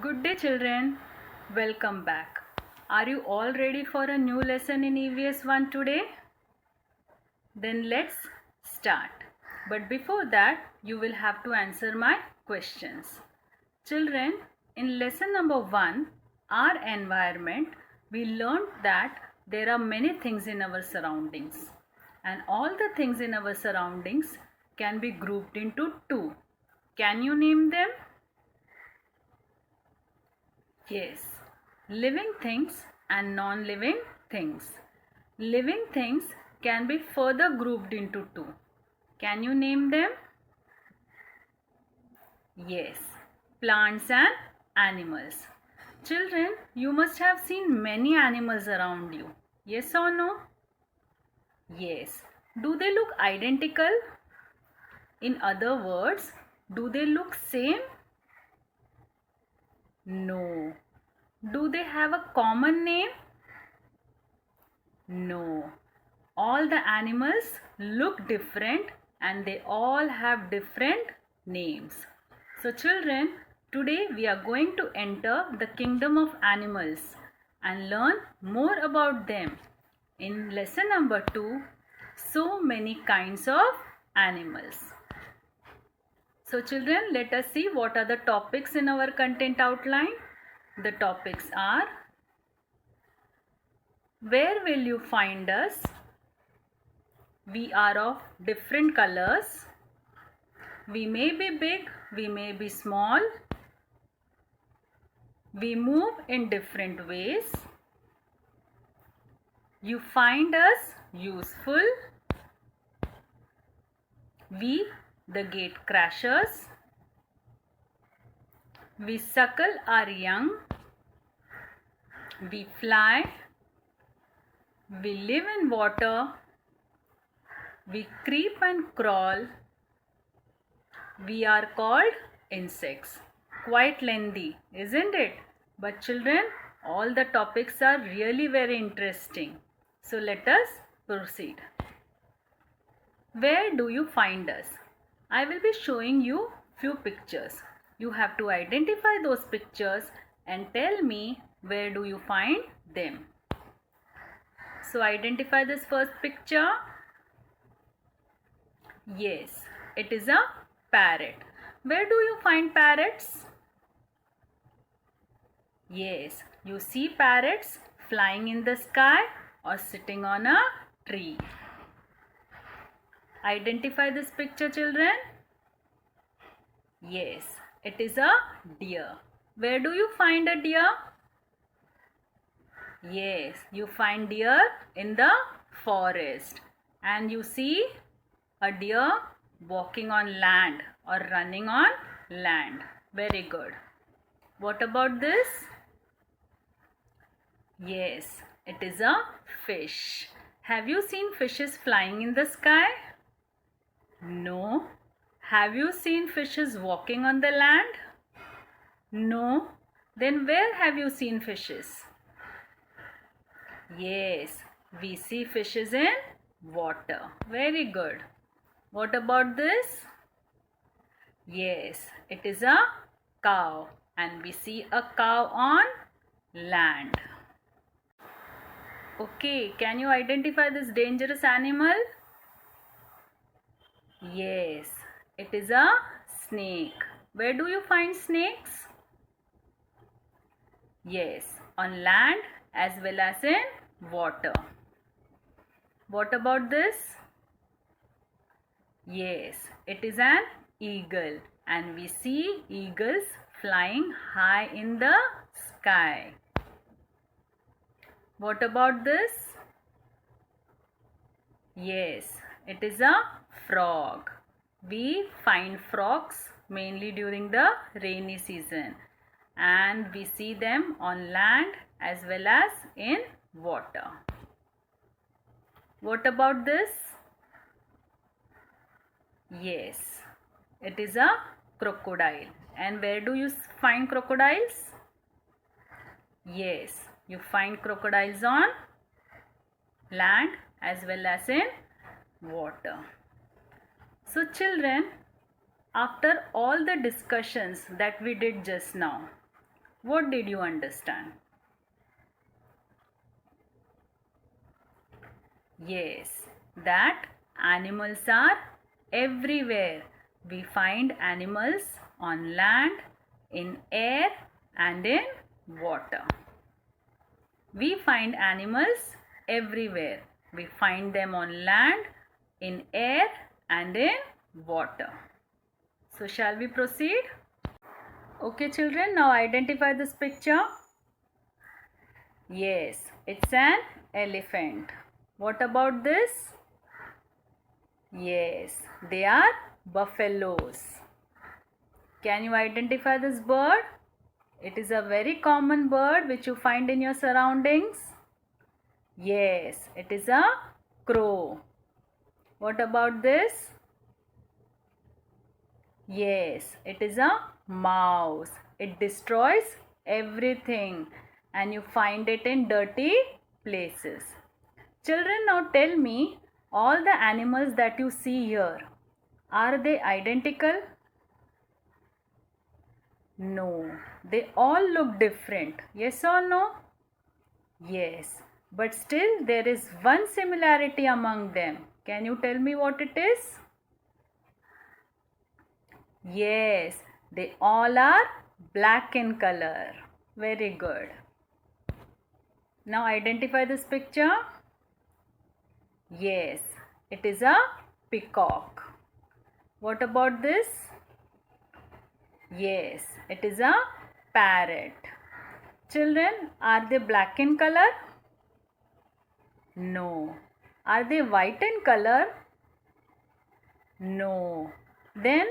Good day, children. Welcome back. Are you all ready for a new lesson in EVS 1 today? Then let's start. But before that, you will have to answer my questions. Children, in lesson number 1, our environment, we learned that there are many things in our surroundings. And all the things in our surroundings can be grouped into two. Can you name them? Yes, living things and non-living things. Living things can be further grouped into two. Can you name them? Yes, plants and animals. Children, you must have seen many animals around you. Yes or no? Yes. Do they look identical? In other words, do they look same? No. Do they have a common name? No. All the animals look different and they all have different names. So children, today we are going to enter the kingdom of animals and learn more about them. In lesson number 2, so many kinds of animals. So children, let us see what are the topics in our content outline. The topics are: where will you find us? We are of different colors. We may be big, we may be small. We move in different ways. You find us useful. We, the gate crashers. We suckle our young. We fly. We live in water. We creep and crawl. We are called insects. Quite lengthy, isn't it? But children, all the topics are really very interesting. So let us proceed. Where do you find us? I will be showing you few pictures. You have to identify those pictures and tell me where do you find them. So identify this first picture. Yes, it is a parrot. Where do you find parrots? Yes, you see parrots flying in the sky or sitting on a tree. Identify this picture, children. Yes, it is a deer. Where do you find a deer? Yes, you find deer in the forest. And you see a deer walking on land or running on land. Very good. What about this? Yes, it is a fish. Have you seen fishes flying in the sky? No. Have you seen fishes walking on the land? No. Then where have you seen fishes? Yes, we see fishes in water. Very good. What about this? Yes, it is a cow and we see a cow on land. Okay, can you identify this dangerous animal? Yes, it is a snake. Where do you find snakes? Yes, on land as well as in water. What about this? Yes, it is an eagle and we see eagles flying high in the sky. What about this? Yes, it is a frog. We find frogs mainly during the rainy season and we see them on land as well as in water. What about this? Yes, it is a crocodile. And where do you find crocodiles? Yes, you find crocodiles on land as well as in water. So children, after all the discussions that we did just now, What did you understand? Yes, that animals are everywhere. We find animals on land, in air, and in water. We find animals everywhere. We find them on land, in air, and in water. So, shall we proceed? Okay, children, now identify this picture. Yes, it's an elephant. What about this? Yes, they are buffaloes. Can you identify this bird? It is a very common bird which you find in your surroundings. Yes, it is a crow. What about this? Yes, it is a mouse. It destroys everything and you find it in dirty places. Children, now tell me, all the animals that you see here, are they identical? No, they all look different. Yes or no? Yes, but still there is one similarity among them. Can you tell me what it is? Yes, they all are black in color. Very good. Now identify this picture. Yes, it is a peacock. What about this? Yes, it is a parrot. Children, are they black in color? No. Are they white in color? No. Then,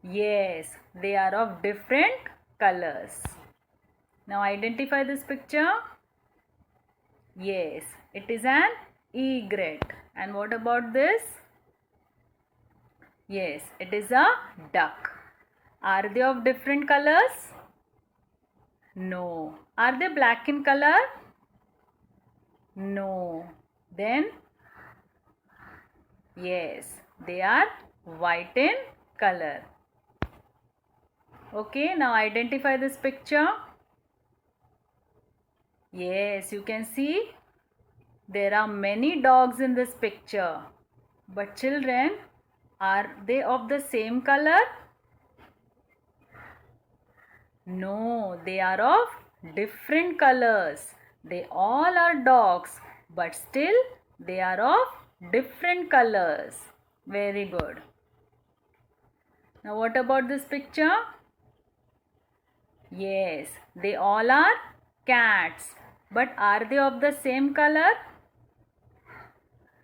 yes, they are of different colors. Now identify this picture. Yes, it is an egret. And what about this? Yes, it is a duck. Are they of different colors? No. Are they black in color? No. Then, yes, they are white in color. Okay, now identify this picture. Yes, you can see there are many dogs in this picture. But children, are they of the same color? No, they are of different colors. They all are dogs, but still they are of different colors. Very good. Now what about this picture? Yes, they all are cats. But are they of the same color?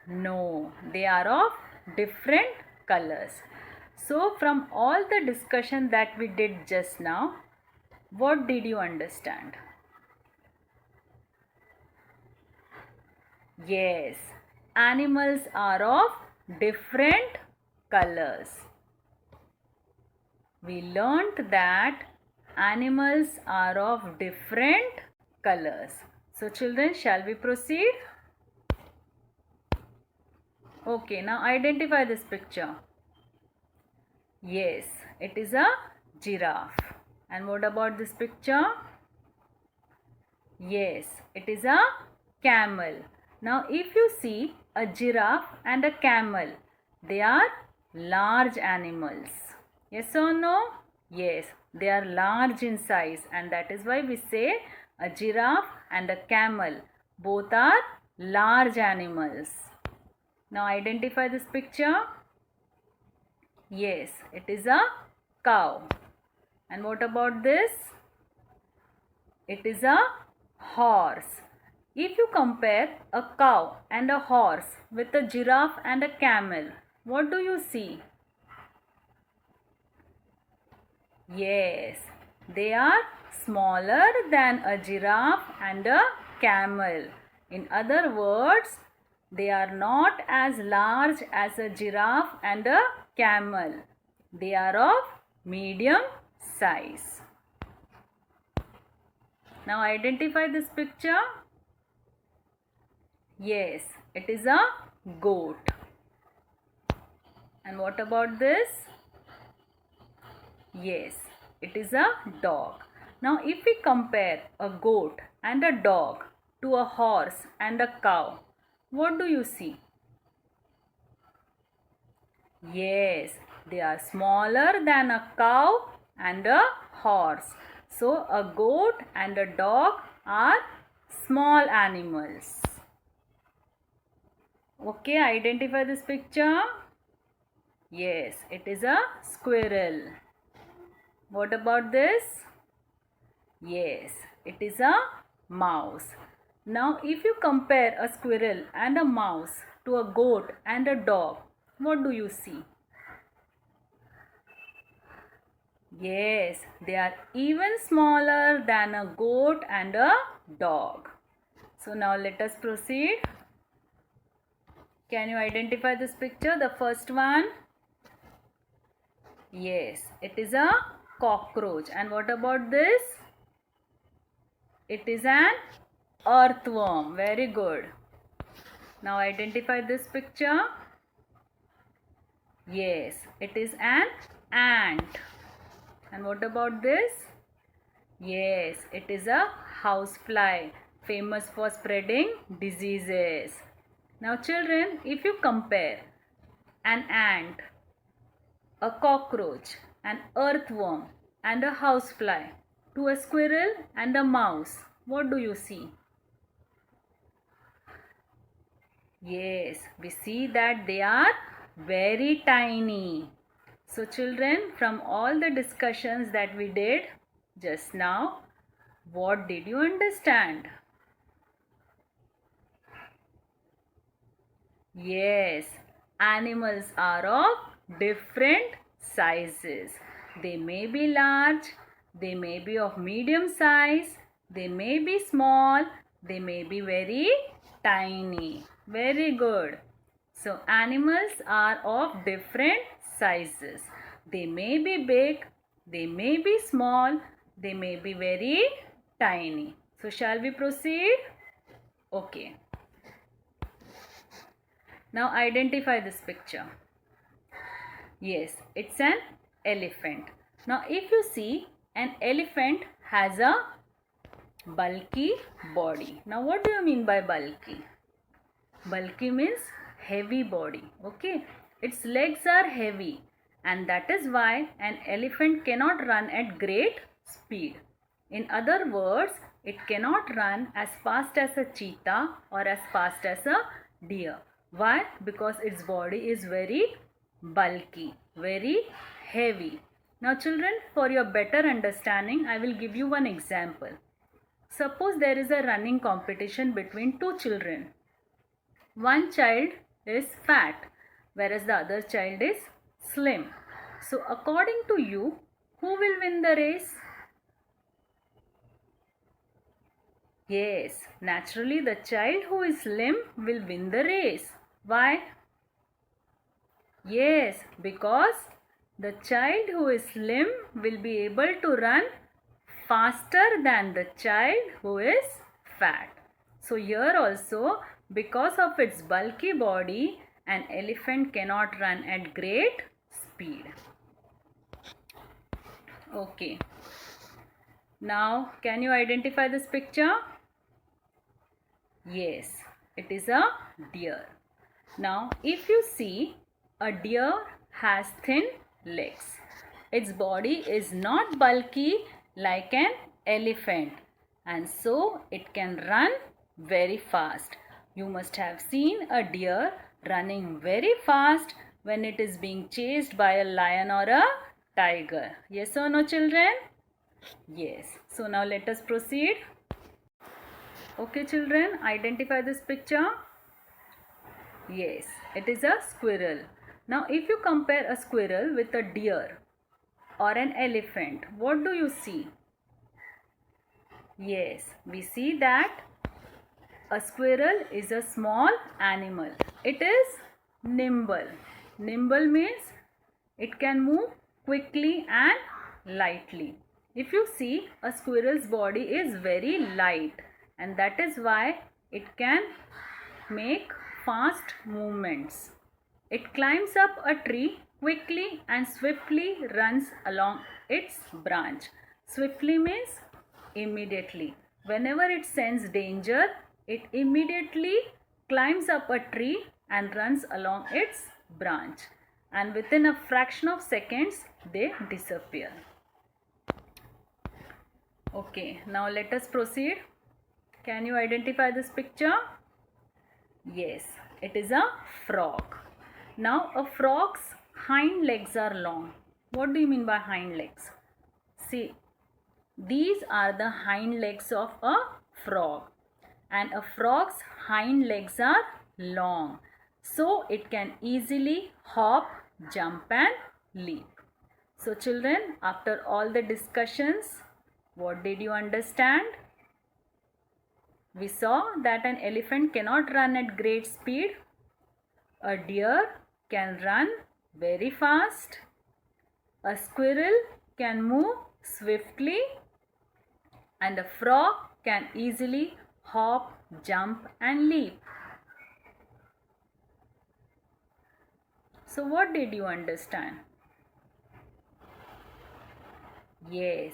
No, they are of different colors. So from all the discussion that we did just now, what did you understand? Yes, animals are of different colors. We learnt that animals are of different colors. So children, shall we proceed? Okay, now identify this picture. Yes, it is a giraffe. And what about this picture? Yes, it is a camel. Now if you see a giraffe and a camel, they are large animals. Yes or no? Yes, they are large in size and that is why we say a giraffe and a camel. Both are large animals. Now identify this picture. Yes, it is a cow. And what about this? It is a horse. If you compare a cow and a horse with a giraffe and a camel, what do you see? Yes, they are smaller than a giraffe and a camel. In other words, they are not as large as a giraffe and a camel. They are of medium size. Now identify this picture. Yes, it is a goat. And what about this? Yes, It is a dog. Now if we compare a goat and a dog to a horse and a cow, what do you see? Yes, they are smaller than a cow and a horse. So a goat and a dog are small animals. Okay, identify this picture. Yes, it is a squirrel. What about this? Yes, it is a mouse. Now if you compare a squirrel and a mouse to a goat and a dog, what do you see? Yes, they are even smaller than a goat and a dog. So now let us proceed. Can you identify this picture? The first one. Yes, it is a cockroach. And what about this? It is an earthworm. Very good. Now identify this picture. Yes, it is an ant. And what about this? Yes, it is a housefly, famous for spreading diseases. Now children, if you compare an ant, a cockroach, an earthworm and a housefly to a squirrel and a mouse, what do you see? Yes, we see that they are very tiny. So children, from all the discussions that we did just now, what did you understand? Yes, animals are of different sizes. They may be large, they may be of medium size, they may be small, they may be very tiny. Very good. So animals are of different sizes. They may be big, they may be small, they may be very tiny. So shall we proceed? Okay. Now identify this picture. Yes, it's an elephant. Now if you see, an elephant has a bulky body. Now what do you mean by bulky? Bulky means heavy body. Okay. Its legs are heavy and that is why an elephant cannot run at great speed. In other words, it cannot run as fast as a cheetah or as fast as a deer. Why? Because its body is very bulky, very heavy. Now children, for your better understanding, I will give you one example. Suppose there is a running competition between two children. One child is fat, whereas the other child is slim. So according to you, who will win the race? Yes, naturally the child who is slim will win the race. Why? Yes, because the child who is slim will be able to run faster than the child who is fat. So here also, because of its bulky body, an elephant cannot run at great speed. Okay. Now, can you identify this picture? Yes, it is a deer. Now, if you see, a deer has thin legs. Its body is not bulky like an elephant, and so it can run very fast. You must have seen a deer running very fast when it is being chased by a lion or a tiger. Yes or no, children? Yes. So now let us proceed. Okay, children, identify this picture. Yes, it is a squirrel. Now if you compare a squirrel with a deer or an elephant, what do you see? Yes, we see that a squirrel is a small animal. It is nimble. Nimble means it can move quickly and lightly. If you see, a squirrel's body is very light, and that is why it can make fast movements. It climbs up a tree quickly and swiftly runs along its branch. Swiftly means immediately. Whenever it senses danger, it immediately climbs up a tree and runs along its branch. And within a fraction of seconds, they disappear. Okay, now let us proceed. Can you identify this picture? Yes, it is a frog. Now a frog's hind legs are long. What do you mean by hind legs? See, these are the hind legs of a frog, and a frog's hind legs are long, so it can easily hop, jump and leap. So children, after all the discussions, what did you understand? We saw that an elephant cannot run at great speed. A deer can run very fast. A squirrel can move swiftly. And a frog can easily hop, jump and leap. So what did you understand? Yes,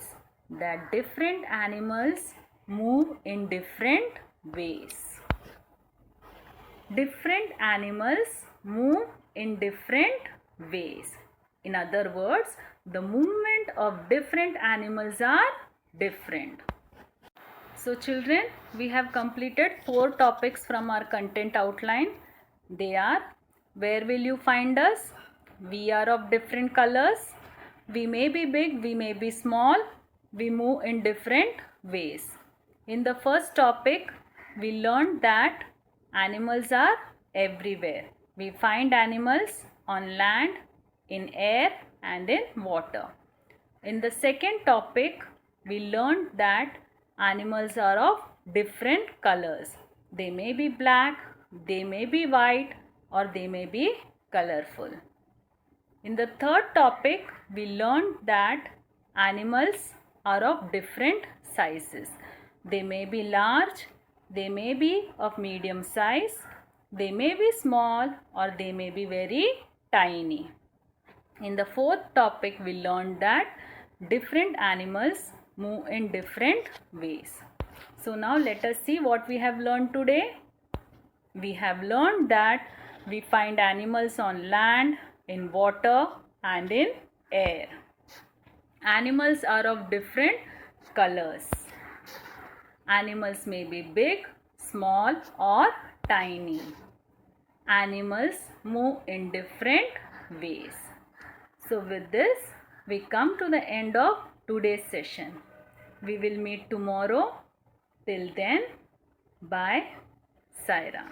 that different animals move in different ways. Different animals move in different ways. In other words, the movement of different animals are different. So children, we have completed 4 topics from our content outline. They are: where will you find us? We are of different colors. We may be big, we may be small. We move in different ways. In the first topic, we learned that animals are everywhere. We find animals on land, in air and in water. In the second topic, we learned that animals are of different colors. They may be black, they may be white or they may be colorful. In the third topic, we learned that animals are of different sizes. They may be large, they may be of medium size, they may be small or they may be very tiny. In the fourth topic, we learned that different animals move in different ways. So now let us see what we have learned today. We have learned that we find animals on land, in water and in air. Animals are of different colors. Animals may be big, small or tiny. Animals move in different ways. So with this, we come to the end of today's session. We will meet tomorrow. Till then, bye. Sai Ram.